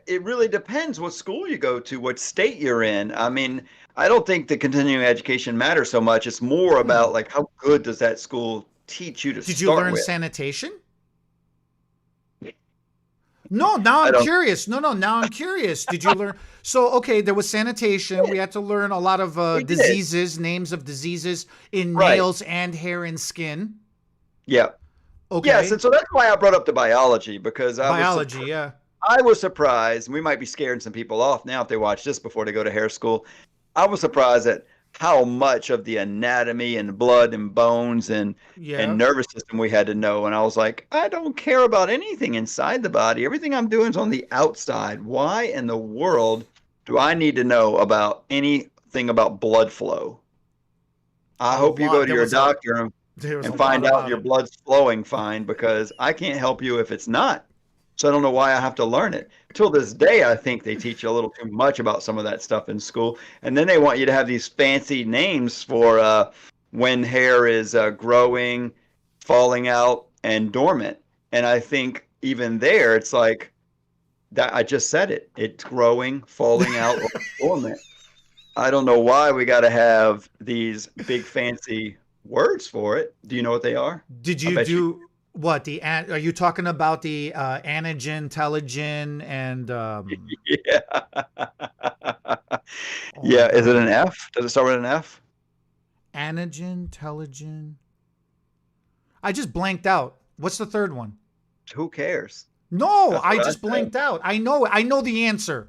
it really depends what school you go to, what state you're in. I mean, I don't think the continuing education matters so much. It's more Hmm. about like how good does that school teach you to Did you start learn with. sanitation? No, now I I'm don't. curious. No, now I'm curious. Did you learn? So, okay, there was sanitation. We had to learn a lot of We did. diseases, names of diseases in Right. nails and hair and skin. Yeah. Yes, Okay. and so that's why I brought up the biology because Biology, yeah. I was surprised, and we might be scaring some people off now if they watch this before they go to hair school. I was surprised at how much of the anatomy and blood and bones and Yeah. nervous system we had to know. And I was like, I don't care about anything inside the body. Everything I'm doing is on the outside. Why in the world do I need to know about anything about blood flow? I A hope you go lot. to your doctor There was a and lot find out about your it. blood's flowing fine because I can't help you if it's not. So I don't know why I have to learn it. Till this day, I think they teach you a little too much about some of that stuff in school. And then they want you to have these fancy names for when hair is growing, falling out, and dormant. And I think even there, it's like that. I just said it. It's growing, falling out, or dormant. I don't know why we got to have these big fancy words for it. Do you know what they are? Did I you bet you. do what? Are you talking about the anagen, telogen, and Yeah. oh my Yeah. Is it God, an F? Does it start with an F? anagen, telogen? I just blanked out. What's the third one? Who cares? No, That's I what I just said. blanked out. I know it. I know the answer.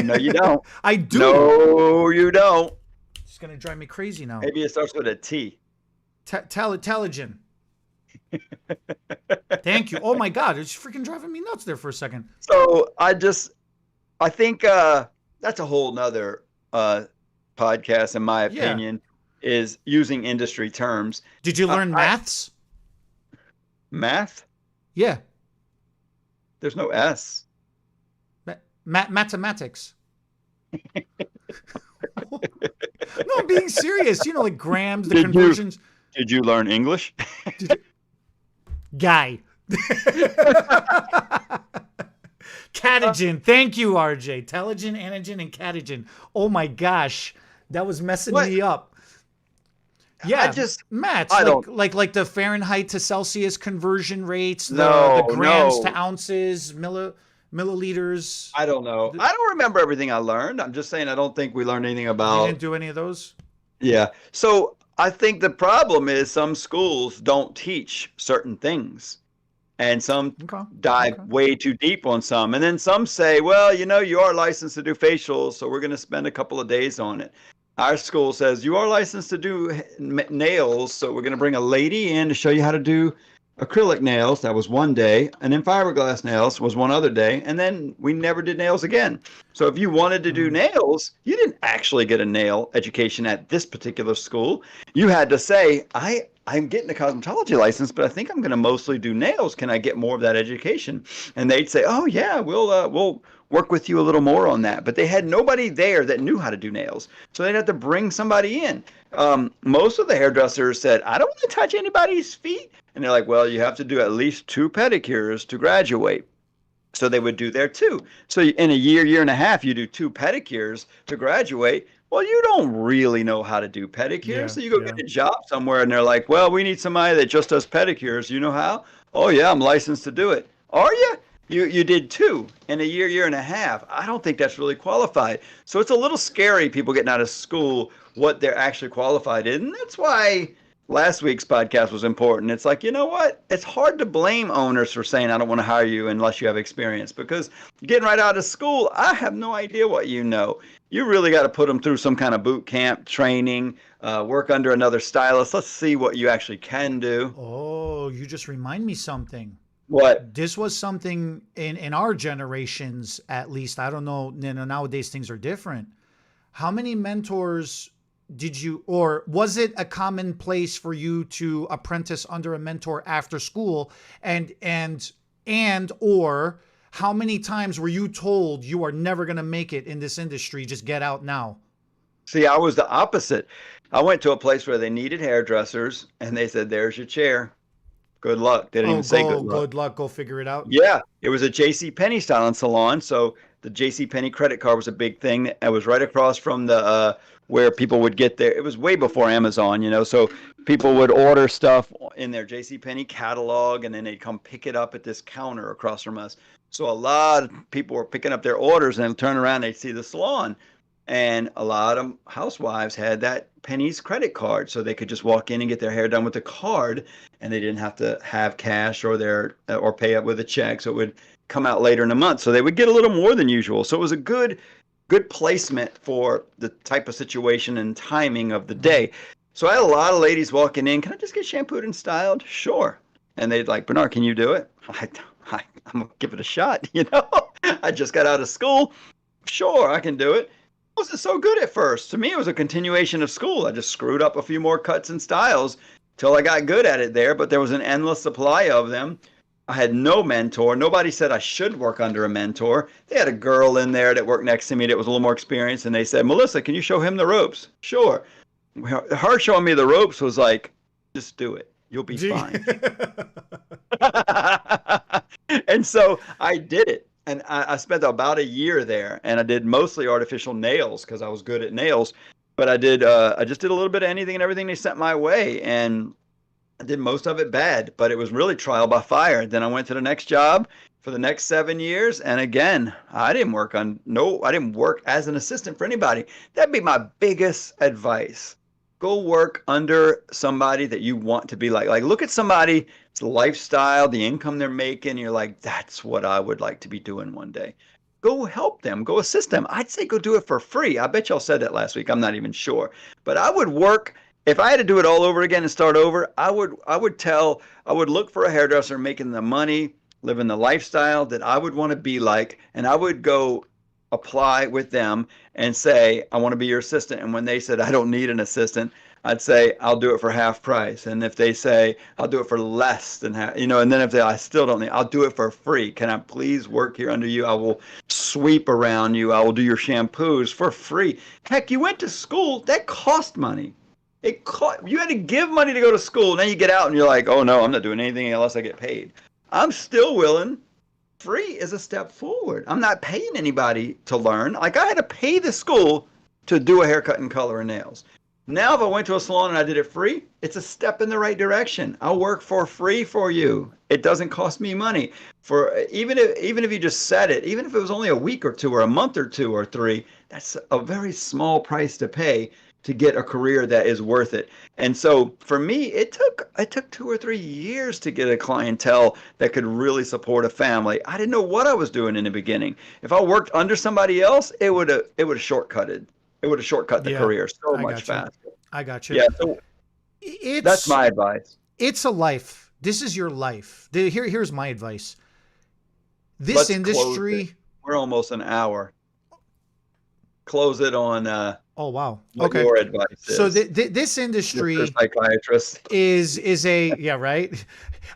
No, you don't. I do. No, you don't. It's gonna drive me crazy now. Maybe it starts with a T. Telogen. Thank you. Oh my God, it's freaking driving me nuts there for a second. So I think that's a whole nother podcast, in my Yeah. opinion, is using industry terms. Did you learn I maths? math, Yeah. there's no S. Mathematics. No, I'm being serious. You know, like grams, the Did you conversions. did you learn English? Guy. Catagen. Thank you, RJ. Telogen, anagen, and catagen. Oh my gosh. That was messing What? me up. I Yeah, just Matt, I don't like the Fahrenheit to Celsius conversion rates, the no, grams to no. ounces, milliliters. I don't know. I don't remember everything I learned. I'm just saying I don't think we learned anything You didn't about. do any of those? Yeah. So I think the problem is some schools don't teach certain things, and some Okay. dive Okay. way too deep on some. And then some say, well, you are licensed to do facials, so we're going to spend a couple of days on it. Our school says you are licensed to do nails, so we're going to bring a lady in to show you how to do acrylic nails. That was one day, and then fiberglass nails was one other day, and then we never did nails again. So if you wanted to do Mm. nails, you didn't actually get a nail education at this particular school. You had to say, I'm getting a cosmetology license, but I think I'm going to mostly do nails. Can I get more of that education? And they'd say, oh yeah, we'll work with you a little more on that. But they had nobody there that knew how to do nails, so they'd have to bring somebody in. Most of the hairdressers said, I don't want to touch anybody's feet, and they're like, well, you have to do at least 2 pedicures to graduate. So they would do there too. So in a year and a half, you do 2 pedicures to graduate. Well, you don't really know how to do pedicures. Yeah, So you go yeah. get a job somewhere and they're like, well, we need somebody that just does pedicures. You know how? Oh, yeah, I'm licensed to do it. Are you? You did 2 in a year and a half. I don't think that's really qualified. So it's a little scary, people getting out of school, what they're actually qualified in. And that's why last week's podcast was important. It's like, you know what? It's hard to blame owners for saying, I don't want to hire you unless you have experience, because getting right out of school, I have no idea what you know. You really got to put them through some kind of boot camp training, work under another stylist. Let's see what you actually can do. Oh, you just remind me something. What? This was something in our generations, at least. I don't know, nowadays things are different. How many mentors did you, or was it a common place for you to apprentice under a mentor after school? And or how many times were you told you are never going to make it in this industry? Just get out now. See, I was the opposite. I went to a place where they needed hairdressers and they said, there's your chair. Good luck. They didn't Oh, even say good go, luck. good luck. Go figure it out. Yeah, it was a J.C. Penney styling salon. So the J.C. Penney credit card was a big thing. It was right across from the where people would get there. It was way before Amazon, you know. So people would order stuff in their J.C. Penney catalog, and then they'd come pick it up at this counter across from us. So a lot of people were picking up their orders and turn around, they'd see the salon. And a lot of housewives had that Penny's credit card, so they could just walk in and get their hair done with the card, and they didn't have to have cash or pay up with a check. So it would come out later in the month. So they would get a little more than usual. So it was a good placement for the type of situation and timing of the day. So I had a lot of ladies walking in. Can I just get shampooed and styled? Sure. And they'd like, Bernard, can you do it? I'm gonna give it a shot. You know, I just got out of school. Sure, I can do it. Wasn't so good at first. To me, it was a continuation of school. I just screwed up a few more cuts and styles till I got good at it there, but there was an endless supply of them. I had no mentor. Nobody said I should work under a mentor. They had a girl in there that worked next to me that was a little more experienced, and they said, Melissa, can you show him the ropes? Sure. Her showing me the ropes was like, just do it. You'll be fine. And so I did it. And I spent about a year there, and I did mostly artificial nails because I was good at nails. But I just did a little bit of anything and everything they sent my way, and I did most of it bad. But it was really trial by fire. Then I went to the next job for the next 7 years, and again, I didn't work as an assistant for anybody. That'd be my biggest advice. Go work under somebody that you want to be like. Like, look at somebody's lifestyle, the income they're making. You're like, that's what I would like to be doing one day. Go help them. Go assist them. I'd say go do it for free. I bet y'all said that last week. I'm not even sure. But I would work. If I had to do it all over again and start over, I would look for a hairdresser making the money, living the lifestyle that I would want to be like, and I would go apply with them and say, I want to be your assistant. And when they said, I don't need an assistant, I'd say, I'll do it for half price. And if they say, I'll do it for less than half, and then if I still don't need, I'll do it for free. Can I please work here under you? I will sweep around you. I will do your shampoos for free. Heck, you went to school. That cost money. You had to give money to go to school. Now you get out and you're like, oh no, I'm not doing anything unless I get paid. I'm still willing. Free is a step forward. I'm not paying anybody to learn. Like, I had to pay the school to do a haircut and color and nails. Now, if I went to a salon and I did it free, it's a step in the right direction. I'll work for free for you. It doesn't cost me money. Even if you just said it, even if it was only a week or two or a month or 2 or 3, that's a very small price to pay to get a career that is worth it. And so for me, it took 2 or 3 years to get a clientele that could really support a family. I didn't know what I was doing in the beginning. If I worked under somebody else, it would have shortcut the career so much faster. I got you. Yeah, so that's my advice. It's a life. This is your life. Here's my advice. This Let's industry. We're almost an hour. close it on Oh wow. what Okay. your advice So is, this Mr. industry Psychiatrist. is a yeah, right.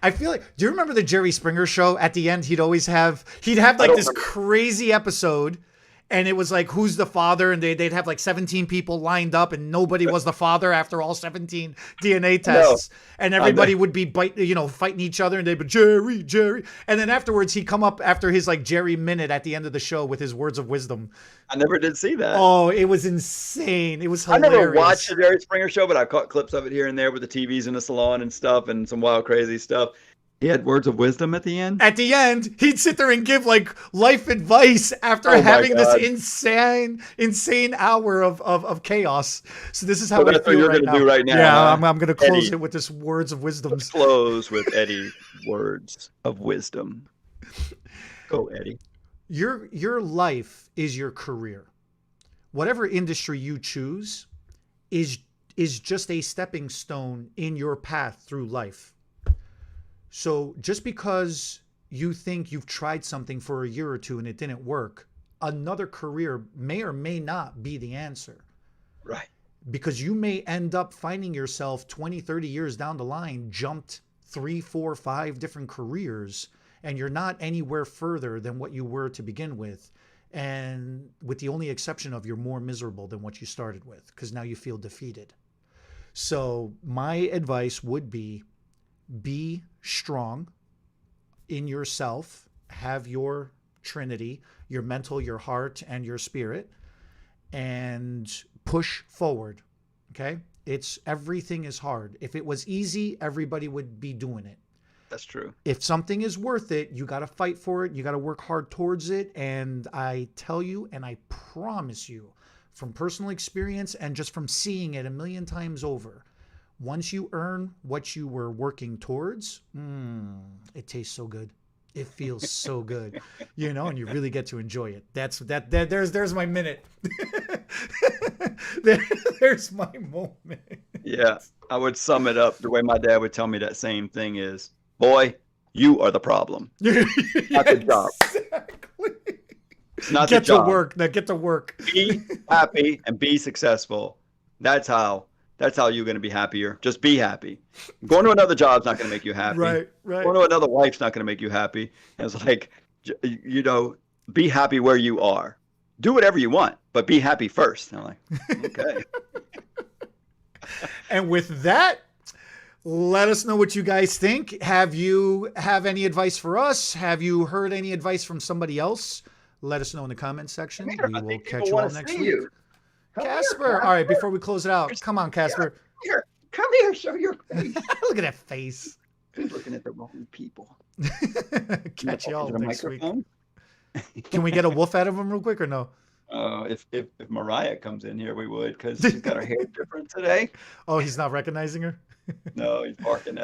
I feel like, do you remember the Jerry Springer show? At the end, he'd have I like don't this remember. crazy episode, and it was like, who's the father? And they'd have like 17 people lined up, and nobody was the father after all 17 DNA No, tests, and everybody would be fighting each other, and they'd be Jerry, and then afterwards he'd come up after his like Jerry minute at the end of the show with his words of wisdom. I never did see that. Oh, it was insane. It was I hilarious. never watched the Jerry Springer show, but I caught clips of it here and there with the TVs in the salon and stuff and some wild, crazy stuff. He had words of wisdom at the end. At the end, he'd sit there and give like life advice after having this insane hour of chaos. So this is how that's I feel what you're right gonna now. do right now. Yeah, Huh? I'm going to close Eddie. it with this words of wisdom. Let's close with Eddie. Words of wisdom. Go, Eddie. Your life is your career. Whatever industry you choose is just a stepping stone in your path through life. So just because you think you've tried something for a year or two and it didn't work, another career may or may not be the answer. Right. Because you may end up finding yourself 20, 30 years down the line, jumped 3, 4, 5 different careers, and you're not anywhere further than what you were to begin with. And with the only exception of you're more miserable than what you started with, because now you feel defeated. So my advice would be strong in yourself, have your trinity, your mental, your heart, and your spirit, and push forward. Okay? Everything is hard. If it was easy, everybody would be doing it. That's true. If something is worth it, you got to fight for it. You got to work hard towards it. And I tell you, and I promise you from personal experience and just from seeing it a million times over, once you earn what you were working towards, it tastes so good. It feels so good, and you really get to enjoy it. There's my minute. There's my moment. Yeah, I would sum it up the way my dad would tell me that same thing is, boy, you are the problem. Not the job. Exactly. It's not Get the job. to work. Now get to work. Be happy and be successful. That's how you're going to be happier. Just be happy. Going to another job's not going to make you happy. Right. Going to another wife's not going to make you happy. And it's like, be happy where you are. Do whatever you want, but be happy first. And I'm like, okay. And with that, let us know what you guys think. Have any advice for us? Have you heard any advice from somebody else? Let us know in the comment section. We will catch you all next week. Casper. All right, before we close it out, come on, Casper. Come here, show your face. Look at that face. He's looking at the wrong people. Catch y'all next week. Microphone? Can we get a woof out of him real quick or no? If Mariah comes in here, we would, because she's got her hair different today. Oh, he's not recognizing her? No, he's barking at